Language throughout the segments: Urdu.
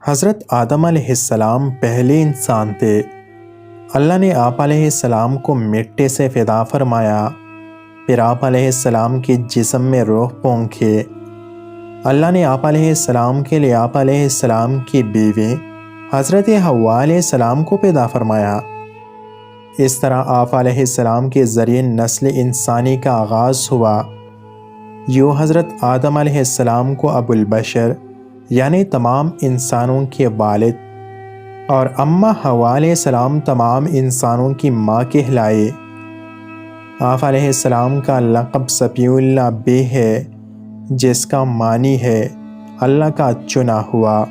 حضرت آدم علیہ السلام پہلے انسان تھے۔ اللہ نے آپ علیہ السلام کو مٹی سے پیدا فرمایا، پھر آپ علیہ السلام کے جسم میں روح پونکھے۔ اللہ نے آپ علیہ السلام کے لیے آپ علیہ السلام کی بیوی حضرت حوا علیہ السلام کو پیدا فرمایا۔ اس طرح آپ علیہ السلام کے ذریعے نسل انسانی کا آغاز ہوا۔ یوں حضرت آدم علیہ السلام کو ابو البشر یعنی تمام انسانوں کے والد اور اماں حوا علیہ السلام تمام انسانوں کی ماں کہلائے۔ آپ علیہ السلام کا لقب صفی اللہ بے ہے، جس کا معنی ہے اللہ کا چنا ہوا۔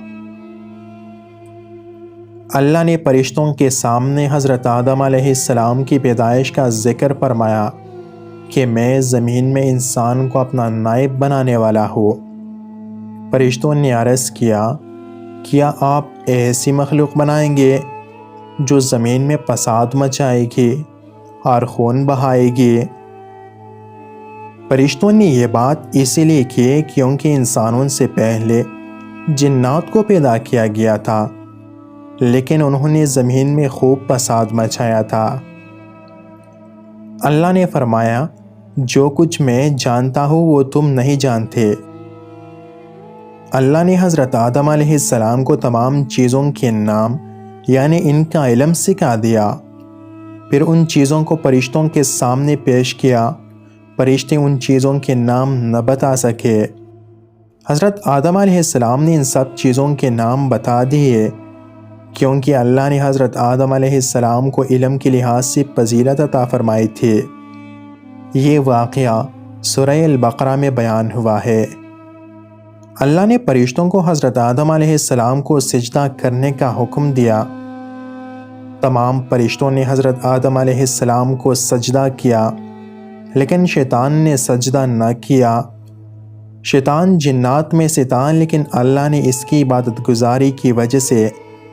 اللہ نے فرشتوں کے سامنے حضرت آدم علیہ السلام کی پیدائش کا ذکر فرمایا کہ میں زمین میں انسان کو اپنا نائب بنانے والا ہوں۔ فرشتوں نے عرض کیا آپ ایسی مخلوق بنائیں گے جو زمین میں فساد مچائے گی اور خون بہائے گی؟ فرشتوں نے یہ بات اسی لیے کی کیونکہ انسانوں سے پہلے جنات کو پیدا کیا گیا تھا، لیکن انہوں نے زمین میں خوب فساد مچایا تھا۔ اللہ نے فرمایا، جو کچھ میں جانتا ہوں وہ تم نہیں جانتے۔ اللہ نے حضرت آدم علیہ السلام کو تمام چیزوں کے نام یعنی ان کا علم سکھا دیا، پھر ان چیزوں کو فرشتوں کے سامنے پیش کیا۔ فرشتے ان چیزوں کے نام نہ بتا سکے۔ حضرت آدم علیہ السلام نے ان سب چیزوں کے نام بتا دیے کیونکہ اللہ نے حضرت آدم علیہ السلام کو علم کے لحاظ سے فضیلت عطا فرمائی تھی۔ یہ واقعہ سورہ البقرہ میں بیان ہوا ہے۔ اللہ نے فرشتوں کو حضرت آدم علیہ السلام کو سجدہ کرنے کا حکم دیا۔ تمام فرشتوں نے حضرت آدم علیہ السلام کو سجدہ کیا، لیکن شیطان نے سجدہ نہ کیا۔ شیطان جنات میں سے تھا، لیکن اللہ نے اس کی عبادت گزاری کی وجہ سے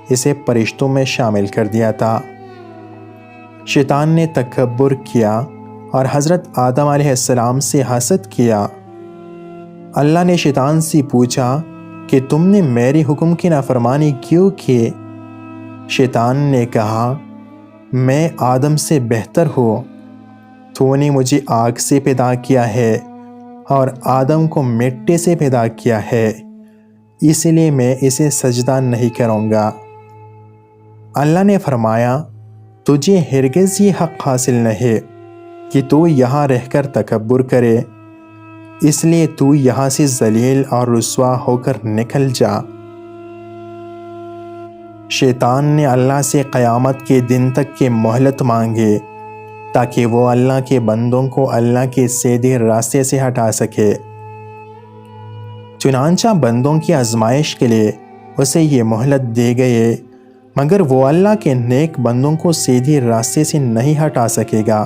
اسے فرشتوں میں شامل کر دیا تھا۔ شیطان نے تکبر کیا اور حضرت آدم علیہ السلام سے حسد کیا۔ اللہ نے شیطان سے پوچھا کہ تم نے میری حکم کی نافرمانی کیوں کی؟ شیطان نے کہا، میں آدم سے بہتر ہوں، تو نے مجھے آگ سے پیدا کیا ہے اور آدم کو مٹی سے پیدا کیا ہے، اس لیے میں اسے سجدہ نہیں کروں گا۔ اللہ نے فرمایا، تجھے ہرگز یہ حق حاصل نہیں کہ تو یہاں رہ کر تکبر کرے، اس لیے تو یہاں سے ذلیل اور رسوا ہو کر نکل جا۔ شیطان نے اللہ سے قیامت کے دن تک کی مہلت مانگی تاکہ وہ اللہ کے بندوں کو اللہ کے سیدھے راستے سے ہٹا سکے۔ چنانچہ بندوں کی آزمائش کے لیے اسے یہ مہلت دی گئی، مگر وہ اللہ کے نیک بندوں کو سیدھے راستے سے نہیں ہٹا سکے گا۔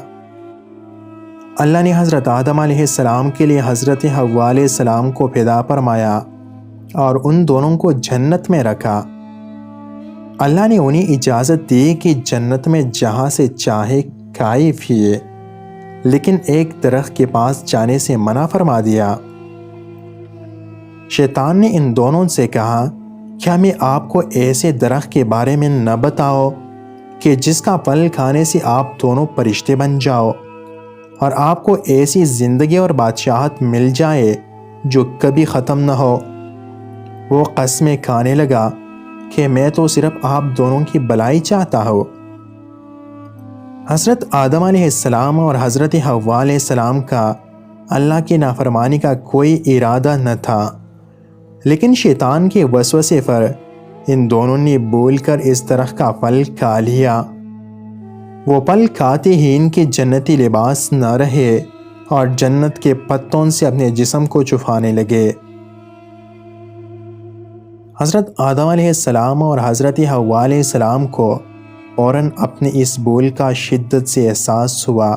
اللہ نے حضرت آدم علیہ السلام کے لیے حضرت حوا علیہ السلام کو پیدا فرمایا اور ان دونوں کو جنت میں رکھا۔ اللہ نے انہیں اجازت دی کہ جنت میں جہاں سے چاہے کھائے پیے، لیکن ایک درخت کے پاس جانے سے منع فرما دیا۔ شیطان نے ان دونوں سے کہا، کیا میں آپ کو ایسے درخت کے بارے میں نہ بتاؤ کہ جس کا پھل کھانے سے آپ دونوں فرشتے بن جاؤ اور آپ کو ایسی زندگی اور بادشاہت مل جائے جو کبھی ختم نہ ہو؟ وہ قسمیں کھانے لگا کہ میں تو صرف آپ دونوں کی بھلائی چاہتا ہوں۔ حضرت آدم علیہ السلام اور حضرت حوا علیہ السلام کا اللہ کی نافرمانی کا کوئی ارادہ نہ تھا، لیکن شیطان کے وسوسے پر ان دونوں نے بھول کر اس درخت کا پھل کھا لیا۔ وہ پھل کھاتے ہی ان کے جنتی لباس نہ رہے اور جنت کے پتوں سے اپنے جسم کو چھپانے لگے۔ حضرت آدم علیہ السلام اور حضرت حوا علیہ السلام کو فوراً اپنی اس بھول کا شدت سے احساس ہوا۔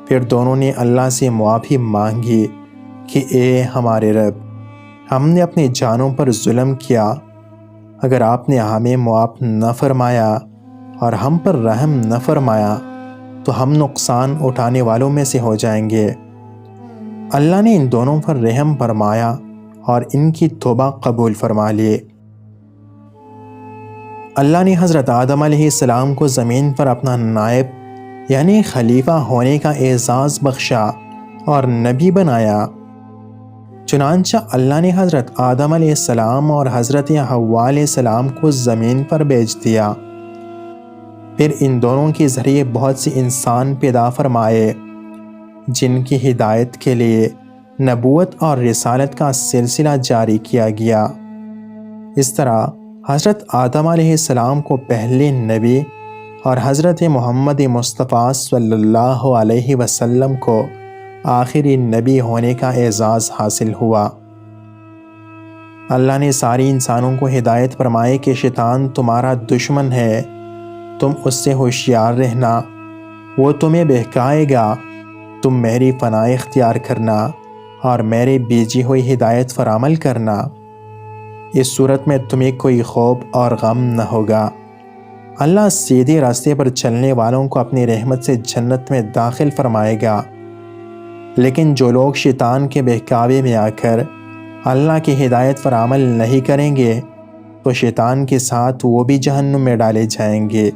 پھر دونوں نے اللہ سے معافی مانگی کہ اے ہمارے رب، ہم نے اپنی جانوں پر ظلم کیا، اگر آپ نے ہمیں معاف نہ فرمایا اور ہم پر رحم نہ فرمایا تو ہم نقصان اٹھانے والوں میں سے ہو جائیں گے۔ اللہ نے ان دونوں پر رحم فرمایا اور ان کی توبہ قبول فرما لی۔ اللہ نے حضرت آدم علیہ السلام کو زمین پر اپنا نائب یعنی خلیفہ ہونے کا اعزاز بخشا اور نبی بنایا۔ چنانچہ اللہ نے حضرت آدم علیہ السلام اور حضرت حوا علیہ السلام کو زمین پر بھیج دیا۔ پھر ان دونوں کے ذریعے بہت سے انسان پیدا فرمائے جن کی ہدایت کے لیے نبوت اور رسالت کا سلسلہ جاری کیا گیا۔ اس طرح حضرت آدم علیہ السلام کو پہلے نبی اور حضرت محمد مصطفیٰ صلی اللہ علیہ وسلم کو آخری نبی ہونے کا اعزاز حاصل ہوا۔ اللہ نے ساری انسانوں کو ہدایت فرمائے کہ شیطان تمہارا دشمن ہے، تم اس سے ہوشیار رہنا، وہ تمہیں بہکائے گا، تم میری پناہ اختیار کرنا اور میرے بھیجی ہوئی ہدایت پر عمل کرنا۔ اس صورت میں تمہیں کوئی خوف اور غم نہ ہوگا۔ اللہ سیدھے راستے پر چلنے والوں کو اپنی رحمت سے جنت میں داخل فرمائے گا، لیکن جو لوگ شیطان کے بہکاوے میں آ کر اللہ کی ہدایت پر عمل نہیں کریں گے تو شیطان کے ساتھ وہ بھی جہنم میں ڈالے جائیں گے۔